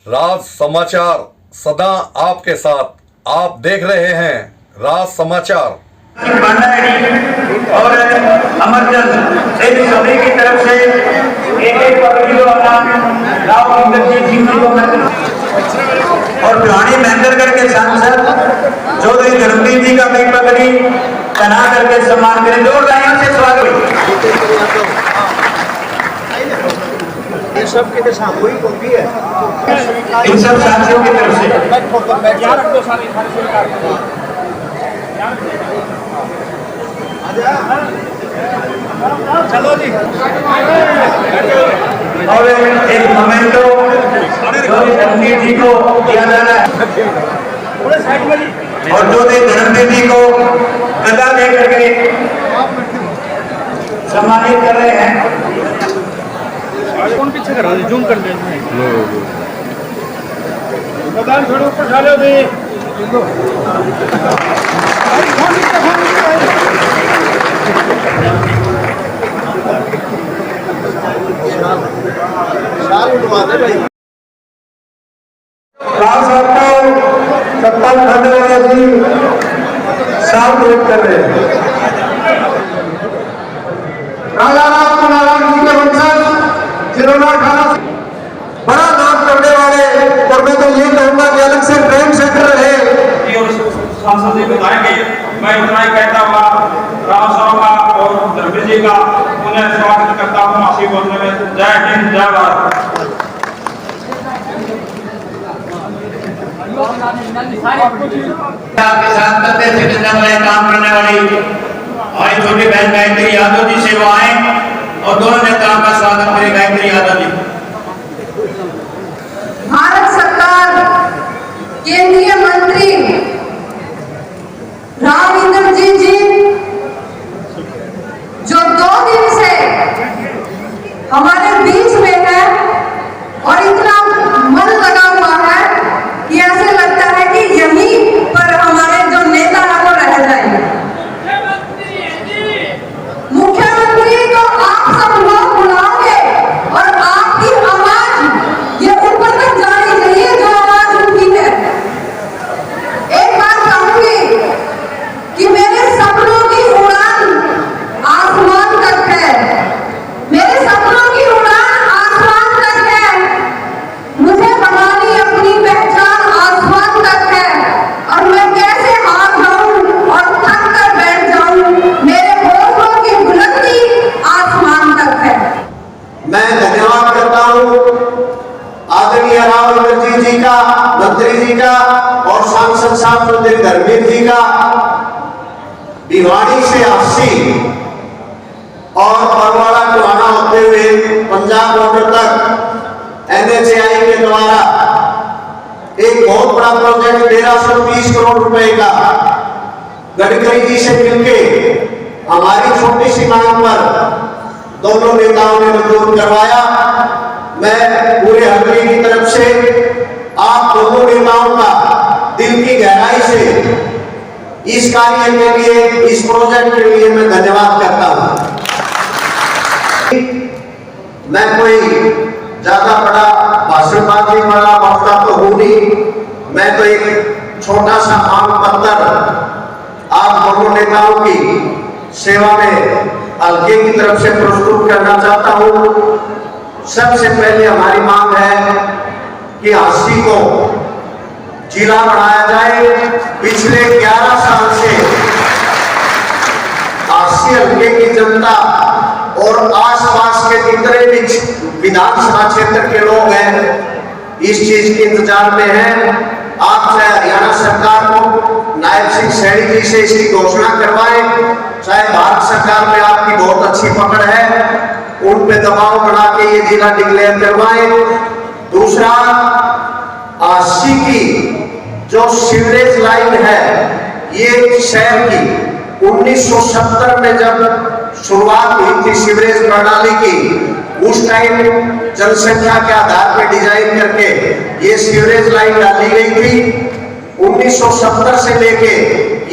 राज समाचार सदा आपके साथ। आप देख रहे हैं राज समाचार। और अमरचंद इन सभी की तरफ से एक पगड़ी राव इंद्रजीत जी को और भिवानी महेंद्रगढ़ के सांसद चौधरी धर्मवीर जी का भी पगड़ी पहना करके सम्मान करें। जोरदार से स्वागत। ये सब के साथ कोई कॉपी है इन सब साथियों की तरफ से चलो जी। और एक मोमेंटो धर्मवीर जी को दिया जाना है और चौधरी धर्मवीर जी को गदा दे करके सम्मानित कर रहे हैं। कौन पीछे कर रहा है? जूम कर दे। प्रधान थोड़ा ऊपर खा लो जी। शाल उठवा दे भाई। राज साहब को सत्ता खाने वाले जी साफ वेट कर रहे हैं। राजा राम जी के वंशज जिन्होंने बड़ा नाम करने वाले, और मैं तो ये कहूंगा कि अलग से ट्रेन सेंटर है सांसद जी बताएंगे। मैं इतना ही कहता हुआ राव साहब का और धर्मवीर जी का उन्हें स्वागत करता हूँ आशी बोलने में। जय हिंद, जय भारत। आपके साथ करते थे काम करने वाली हमारी छोटी बहन गायत्री यादव जी से वो आए और दोनों नेताओं का स्वागत करें। गायत्री यादव जी। भारत सरकार केंद्रीय मंत्री राव इंद्रजीत जी जो 2 दिन से हमारे बीच में है और इतना मन लगा हुआ है कि ऐसे लगता है कि यहीं पर हमारे जो नेता है वो रह जाएंगे। मुख्यमंत्री को आप सब लोग बुलाओगे और आपकी आवाज ये ऊपर तक जानी चाहिए जो आवाज उनकी है। एक बात कहूंगी कि मेरे सपनों की उड़ान आसमान तक है। मेरे सपनों की उड़ान आसमान तक है। मुझे बनानी अपनी पहचान आसमान तक है और मैं कैसे हार जाऊं और थक कर बैठ जाऊं। मेरे हौसलों की बुलंदी आसमान तक है। मैं धन्यवाद करता हूँ आदरणीय राव इंद्रजीत जी का, मंत्री जी का और सांसद साहब चौधरी धर्मवीर जी का। भिवानी से 80 और परवाड़ा टोहाना होते हुए पंजाब बॉर्डर तक NHAI के द्वारा एक बहुत बड़ा प्रोजेक्ट 1330 करोड़ रुपए का गडकरी जी से मिलके हमारी छोटी सी मांग पर दोनों नेताओं ने मंजूर करवाया। मैं पूरे हल्के की तरफ से आप दोनों नेताओं का दिल की गहराई से इस कार्य के लिए, इस प्रोजेक्ट के लिए मैं धन्यवाद करता हूं। मैं कोई ज्यादा बड़ा भाषणबाजी वाला वक्ता तो हूं नहीं। मैं तो एक छोटा सा मांग पत्र आप दोनों नेताओं की सेवा में हल्के की तरफ से प्रस्तुत करना चाहता हूं। सबसे पहले हमारी मांग है कि हांसी को जिला बनाया जाए। पिछले 11 साल से हांसी हल्के की जनता और आसपास के जितने भी विधानसभा क्षेत्र के लोग हैं इस चीज के इंतजार में हैं। आप चाहे हरियाणा सरकार को नायब सिंह सैनी जी से इसकी घोषणा करवाएं, चाहे भारत सरकार में आपकी बहुत अच्छी पकड़ है उन पे दबाव बना के ये जिला डिक्लेयर करवाएं। दूसरा, हांसी की जो सीवरेज लाइन है ये शहर की 1970 में जब शुरुआत हुई थी सीवरेज प्रणाली की, उस टाइम जनसंख्या के आधार पर डिजाइन करके ये सीवरेज लाइन डाली गई थी। 1970 से लेके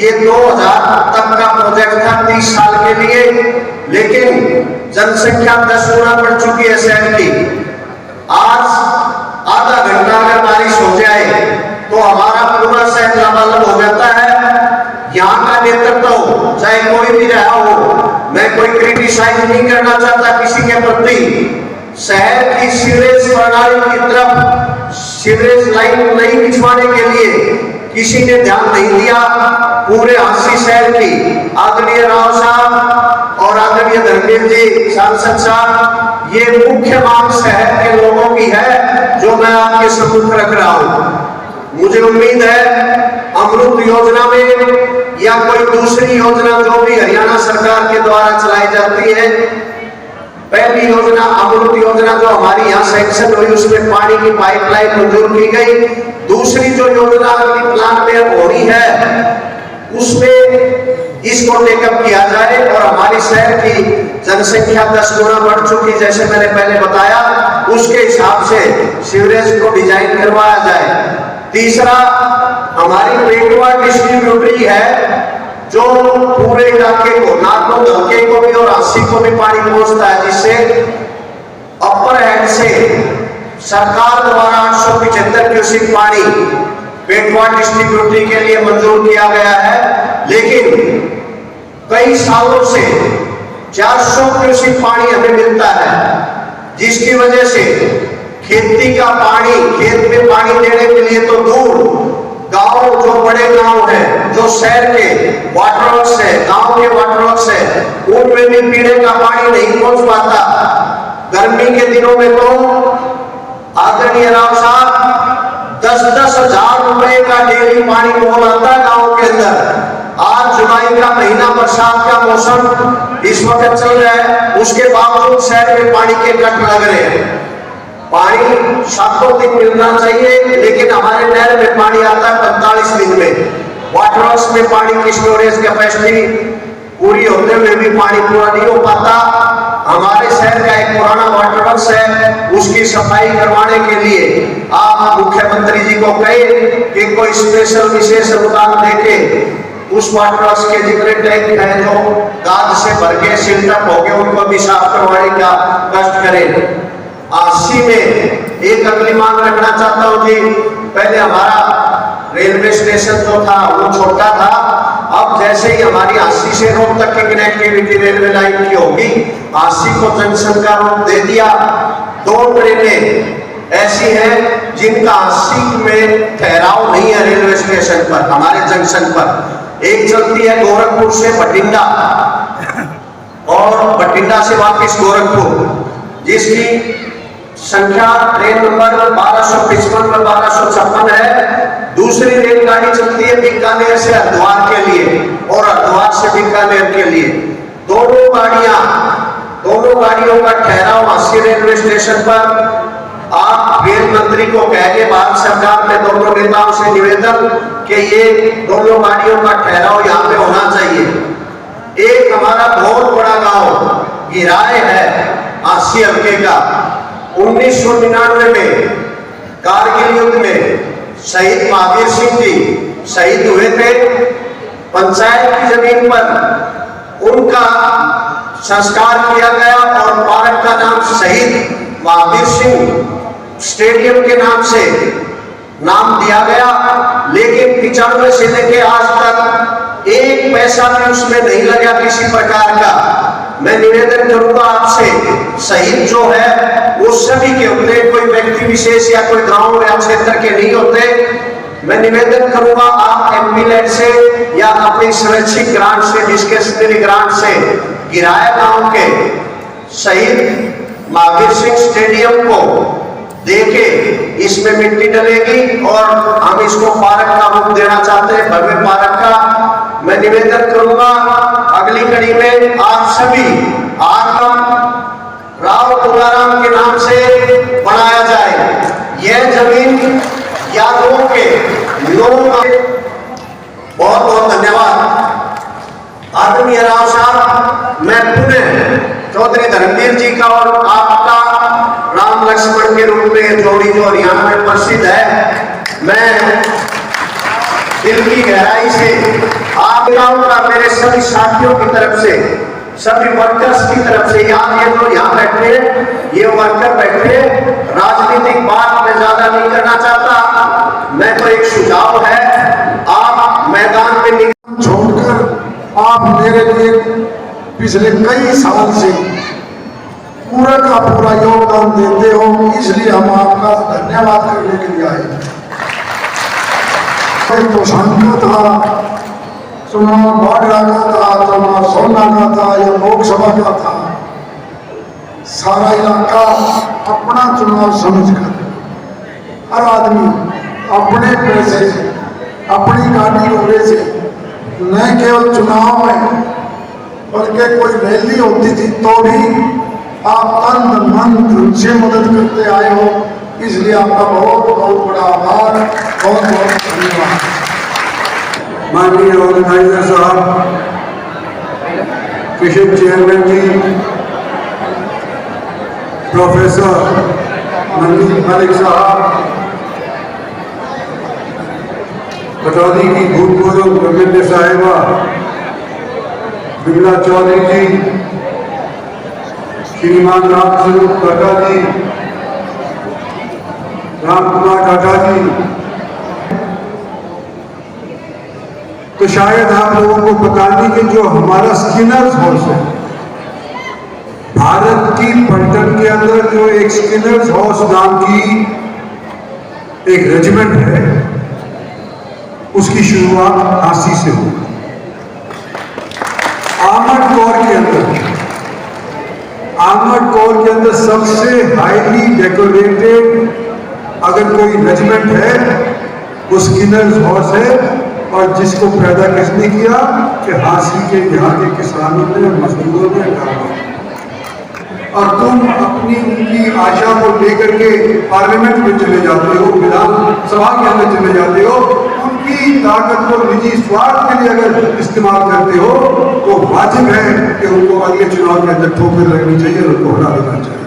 ये 2000 तक का प्रोजेक्ट था 30 साल के लिए, लेकिन जनसंख्या 10 गुना बढ़ चुकी है शहर की। आज आधा घंटा अगर नेतृत्व हो, चाहे कोई भी रहा हो, मैं कोई क्रिटिसाइज नहीं करना चाहता किसी के प्रति। शहर की सीवरेज प्रणाली की तरफ सीवरेज लाइन नहीं बिछवाने के लिए किसी ने ध्यान नहीं दिया। पूरे हांसी शहर की आदरणीय राव साहब और आदरणीय धर्मेंद्र जी सांसद साहब, ये मुख्य मांग शहर के लोगों की है जो मैं आपके सम्मुख रख रहा हूं। मुझे उम्मीद है अमृत योजना में या कोई दूसरी योजना जो भी हरियाणा सरकार के द्वारा चलाई जाती है, पहली योजना अमृत योजना जो हमारी यहाँ सैंक्शन हुई उसमें पानी की पाइपलाइन मंजूर की गई। दूसरी जो योजना अगली प्लान में हो रही है उसमें इसको टेकअप किया जाए और हमारी शहर की जनसंख्या 10 गुना बढ़ चुकी, जैसे मैंने पहले बताया, उसके हिसाब से सीवरेज को डिजाइन करवाया जाए। तीसरा, हमारी पेटवा डिस्ट्रीब्यूटरी है जो पूरे इलाके को, नागपुर हल्के को भी और हांसी को भी पानी पहुंचता है, जिससे अपर हेड से सरकार द्वारा 875 क्यूसेक पानी पेटवा डिस्ट्रीब्यूटरी के लिए मंजूर किया गया है। लेकिन कई सालों से 400 क्यूसेक पानी हमें मिलता है, जिसकी वजह से खेती का पानी, खेत में पानी देने के लिए तो दूर, गांव जो बड़े गांव हैं, जो शहर के वाटर वर्क्स है, गांव के वाटर वर्क्स है, उनमें भी पीने का पानी नहीं पहुंच पाता। गर्मी के दिनों में तो आदरणीय राव साहब 10-10 हजार रुपए का डेली पानी मोल आता है गांव के अंदर। आज जुलाई का महीना, बरसात का मौसम इस वक्त चल रहा है, उसके बावजूद शहर में पानी के कट लग रहे हैं। पानी 7 दिन मिलना चाहिए, लेकिन हमारे नहर में पानी आता है 45 दिन में। वाटर वर्क्स में पानी की स्टोरेज कैपेसिटी पूरी होते हुए भी पानी पूरा नहीं हो पाता। हमारे शहर का एक पुराना वाटर वर्क्स है, उसकी सफाई करवाने के लिए आप मुख्यमंत्री जी को कहें कि कोई स्पेशल विशेष अनुदान देके उस वाटर वर्क्स के जितने टैंक है जो गाद से भर के सिल्टअप हो गए उनको भी साफ करवाने का कष्ट करें। हांसी में एक अगली मांग रखना चाहता हूं जी। पहले हमारा रेलवे स्टेशन जो था वो छोटा था, अब जैसे ही हमारी हांसी से रोड तक की कनेक्टिविटी रेलवे लाइन की होगी, हांसी को जंक्शन का रूप दे दिया। 2 ट्रेनें ऐसी हैं जिनका हांसी में ठहराव नहीं है रेलवे स्टेशन पर, हमारे जंक्शन पर। एक चलती है गोरखपुर से बठिंडा और बठिंडा से वापिस गोरखपुर, जिसकी संख्या ट्रेन नंबर 1255 में 1256 है। दूसरी रेलगाड़ी चलती है बीकानेर से हरिद्वार के लिए और हरिद्वार से बीकानेर के लिए। दोनों गाड़ियों का ठहराव हांसी रेलवे स्टेशन पर। आप रेल मंत्री को कहेंगे, भारत सरकार ने दोनों नेताओं से निवेदन कि ये दोनों गाड़ियों का ठहराव यहाँ पे होना चाहिए। एक हमारा बहुत बड़ा गांव गिराए है हांसी हल्के का। 1999 में कारगिल युद्ध में शहीद महावीर सिंह जी शहीद हुए थे। पंचायत की जमीन पर उनका संस्कार किया गया और पार्क का नाम शहीद महावीर सिंह स्टेडियम के नाम से नाम दिया गया। लेकिन 95 से लेके आज तक 1 पैसा भी उसमें नहीं लगा किसी प्रकार का। मैं निवेदन करूंगा आपसे, शहीद जो है वो सभी के होते, कोई व्यक्ति विशेष या कोई गांव या क्षेत्र के नहीं होते। मैं निवेदन करूंगा आप एमपी से या अपनी स्वैच्छिक ग्रांट से, डिस्क्रिशनरी ग्रांट से गिराया गांव के शहीद महावीर सिंह स्टेडियम को देके इसमें मिट्टी डलेगी और हम इसको पार्क का रूप देना चाहते हैं, भव्य पार्क का। मैं निवेदन करूंगा अगली कड़ी में आप सभी आगम राव तुलाराम के नाम से बनाया जाए। यह जमीन यादवों के लोगों का बहुत बहुत धन्यवाद। आदरणीय राव साहब, मैं पुनः चौधरी धर्मवीर जी का और आपका राम लक्ष्मण के रूप में जोड़ी जो हरियाणा में प्रसिद्ध है, मैं दिल की गहराई से आप का मेरे सभी साथियों की तरफ से, सभी वर्कर्स की तरफ से, याद ये तो यहाँ बैठे ये वर्कर बैठे, राजनीतिक बात मैं ज्यादा नहीं करना चाहता। मैं तो एक सुझाव है, आप मैदान में छोड़कर आप मेरे लिए पिछले कई साल से पूरा का पूरा योगदान देते हो, इसलिए हम आपका धन्यवाद करने के लिए आए। तो शांत था, चुनाव बागड़ा का था, चुनाव सोना का था या लोकसभा का था, सारा इलाका अपना चुनाव समझकर हर आदमी अपने पैसे से, अपनी गाड़ी घोड़े से, न केवल चुनाव में बल्कि कोई रैली होती थी तो भी आप तन मन धन से मदद करते आए हो, इसलिए आपका बहुत बहुत बड़ा आभार, बहुत बहुत धन्यवाद। माननीय ऑर्गेनाइजर साहब, किशन चेयरमैन जी, प्रोफेसर मनदीप मलिक साहब, कटौती की भूतपूर्व कमेटी साहिबा विमला चौधरी जी, श्रीमान राम स्वरूप टाटा जी, राम कुमार टाटा जी, तो शायद आप लोगों को पता नहीं कि जो हमारा स्किनर्स हाउस है, भारत की पलटन के अंदर जो एक स्किनर्स हाउस नाम की एक रेजिमेंट है, उसकी शुरुआत झांसी से हुई। आर्मर्ड कोर के अंदर सबसे हाईली डेकोरेटेड अगर कोई रेजिमेंट है वो स्किनर्स हाउस है, और जिसको पैदा किसने किया कि झांसी के यहाँ के किसानों ने, मजदूरों ने काम किया। और तुम अपनी उनकी आशा को लेकर के पार्लियामेंट में चले जाते हो, विधानसभा के अंदर चले जाते हो, उनकी ताकत को निजी स्वार्थ के लिए अगर इस्तेमाल करते हो तो वाजिब है कि उनको अगले चुनाव के अंदर ठोकर लगनी चाहिए और उनको हटा देना चाहिए।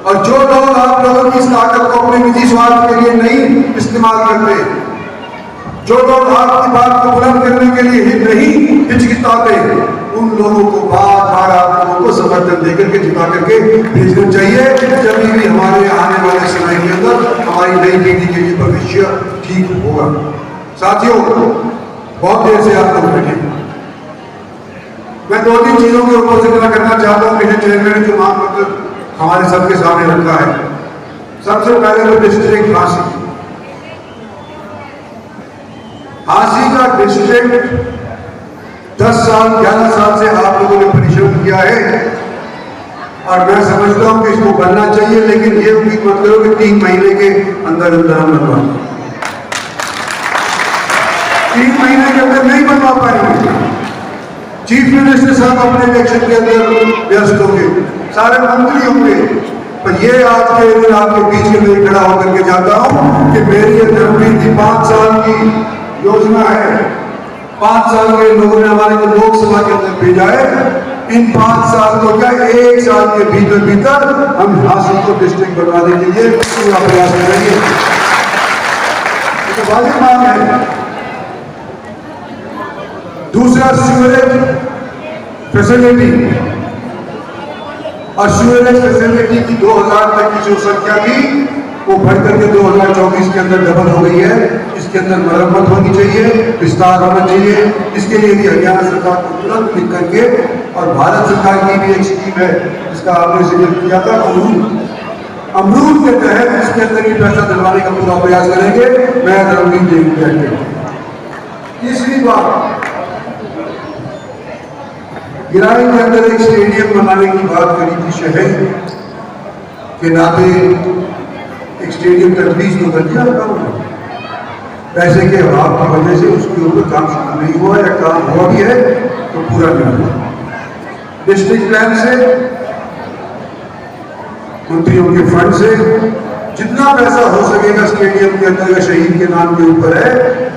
और जो लोग आप लोगों की इस ताकत को अपने निजी स्वार्थ के लिए नहीं इस्तेमाल करते, जो लोग आपकी बात को बुलंद करने के लिए ही नहीं हिचकिचाते, उन लोगों को बार बार आप लोगों को समर्थन देकर के जिता करके भेजना चाहिए, जब भी हमारे आने वाले समय के अंदर हमारी नई पीढ़ी के लिए भविष्य ठीक होगा। साथियों, बहुत देर से आप लोग बैठे, मैं 2-3 चीजों के ऊपर जिक्र करना चाहता हूँ। मेरे चेयरमैन ने जो मांग हमारे सबके सामने रखा है, सबसे पहले तो डिस्ट्रिक्ट झांसी का डिस्ट्रिक्ट 10 साल 11 साल से आप लोगों ने परिश्रम किया है, और मैं समझता हूं कि इसको बनना चाहिए, लेकिन ये उम्मीद मत करो कि 3 महीने के अंदर अंदर हम बनवा 3 महीने के अंदर नहीं बनवा पाएंगे। चीफ मिनिस्टर साहब अपने इलेक्शन के अंदर व्यस्त होंगे, सारे मंत्री होंगे, पर ये आज के दिन आपके बीच में मैं खड़ा होकर के जाता हूं कि मेरी अंदर 5 साल की योजना है। 5 साल के लोगों ने हमारे को लोकसभा के अंदर भेजा है। इन 5 साल को क्या 1 साल के भीतर भीतर हम झांसी को डिस्ट्रिक्ट बनवाने के लिए पूरा प्रयास करेंगे। तो वाजिब मांग है। दूसरा, सीवरेज फैसिलिटी, और सीवरेज फैसिलिटी की 2000 तक की जो संख्या थी वो बढ़कर के 2024 के अंदर डबल हो गई है। इसके अंदर मरम्मत होनी चाहिए, विस्तार होना चाहिए। इसके लिए भी हरियाणा सरकार को तुरंत लिख करके, और भारत सरकार की भी एक स्कीम है जिसका आपने जिक्र किया था, अमरूद के तहत इसके अंदर भी पैसा दिलवाने का पूरा प्रयास करेंगे। मैं धर्मवीर जी। तीसरी बात, गिराई के अंदर एक स्टेडियम बनाने की बात करी थी, शहर के नाते एक स्टेडियम तजवीज़ तो कर दिया पैसे के अभाव की वजह से उसके ऊपर काम शुरू नहीं हुआ, या काम हुआ भी है तो पूरा नहीं हुआ। डिस्ट्रिक्ट प्लान से, मंत्रियों के फंड से जितना पैसा हो सकेगा स्टेडियम के अंदर शहीद के नाम के ऊपर है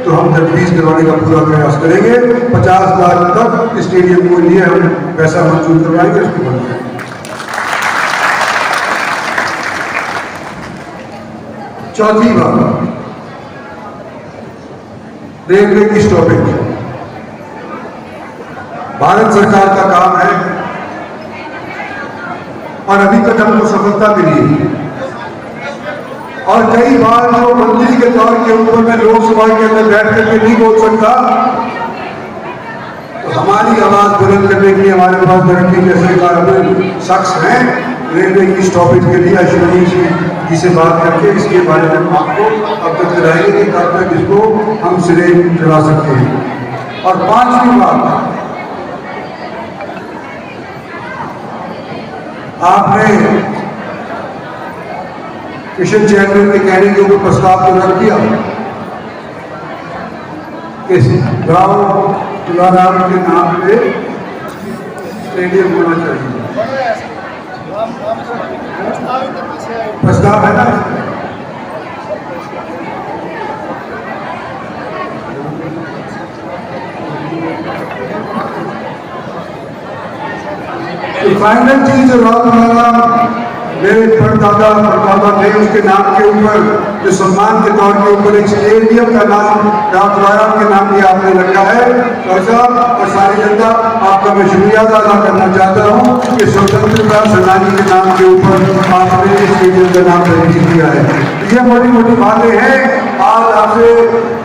तो हम तजवीज़ करवाने का पूरा प्रयास करेंगे। 50 लाख तक स्टेडियम के लिए हम पैसा मंजूर करवाएंगे, उसके बन जाएंगे। चौथी बात, रेलवे की स्टॉपेज। भारत सरकार का काम है और अभी तक हमको सफलता मिली है। और कई बार जो मंत्री के तौर के ऊपर मैं लोकसभा के अंदर बैठ करके नहीं बोल सकता, तो हमारी आवाज़ बुलंद करने के लिए हमारे पास तरक्की जैसे काबिल शख्स हैं। रेलवे की स्टॉपेज के लिए अश्विनी जी से बात करके इसके बारे में हम आपको अवगत कराएंगे कि कब तक इसको हम सिरे चला सकते हैं। और 5वीं बात, आपने किशन चैनल के कहने के ऊपर प्रस्ताव तो रख दिया कि गाँव तुलाराम के नाम पे स्टेडियम होना चाहिए। प्रस्ताव है ना? फाइनल चीज मेरे परदादा थे, उसके नाम के ऊपर जो सम्मान के तौर के ऊपर एक स्टेडियम का नाम राम के नाम भी आपने रखा है। और सारी जनता आपका मैं शुक्रिया अदा करना चाहता हूँ कि स्वतंत्रता सेनानी के नाम के ऊपर आपने स्टेडियम का नाम रजिस्टर किया है। ये बड़ी मोटी बातें हैं। आज आपसे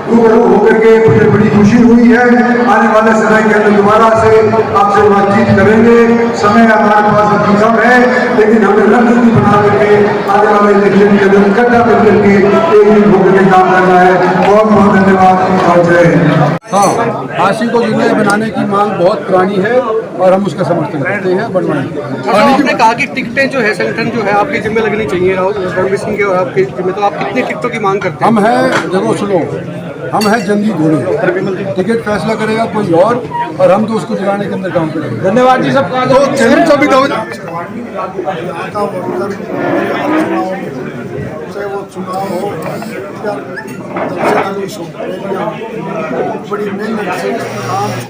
रूबरू होकर के मुझे बड़ी खुशी हुई है। आने वाले समय के अंदर दोबारा से आपसे बातचीत करेंगे। समय हमारे पास अभी कम है, लेकिन हमें रणनीति बना करके आने वाले इलेक्शन के अंदर इकट्ठा करके एक दिन होकर के काम करना है। बहुत बहुत धन्यवाद और जय हिंद। हाँ, काशी को जिले बनाने की मांग बहुत पुरानी है और हम उसका समर्थन करते हैं। बनवाएंगे। आपने कहा कि टिकटें जो है संगठन जो है आपके जिम्मे लगनी चाहिए रणबीर सिंह के और आपके जिम्मे, तो आप कितने टिकटों की मांग करते हैं? हम हैं, देखो सुनो, हम हैं जंगी घोड़े। टिकट फैसला करेगा कोई और हम तो उसको दिलाने के अंदर काम करेंगे। धन्यवाद जी सबका। तो चैनल सभी चाहे वो चुनाव हो या बड़ी मेहनत से काम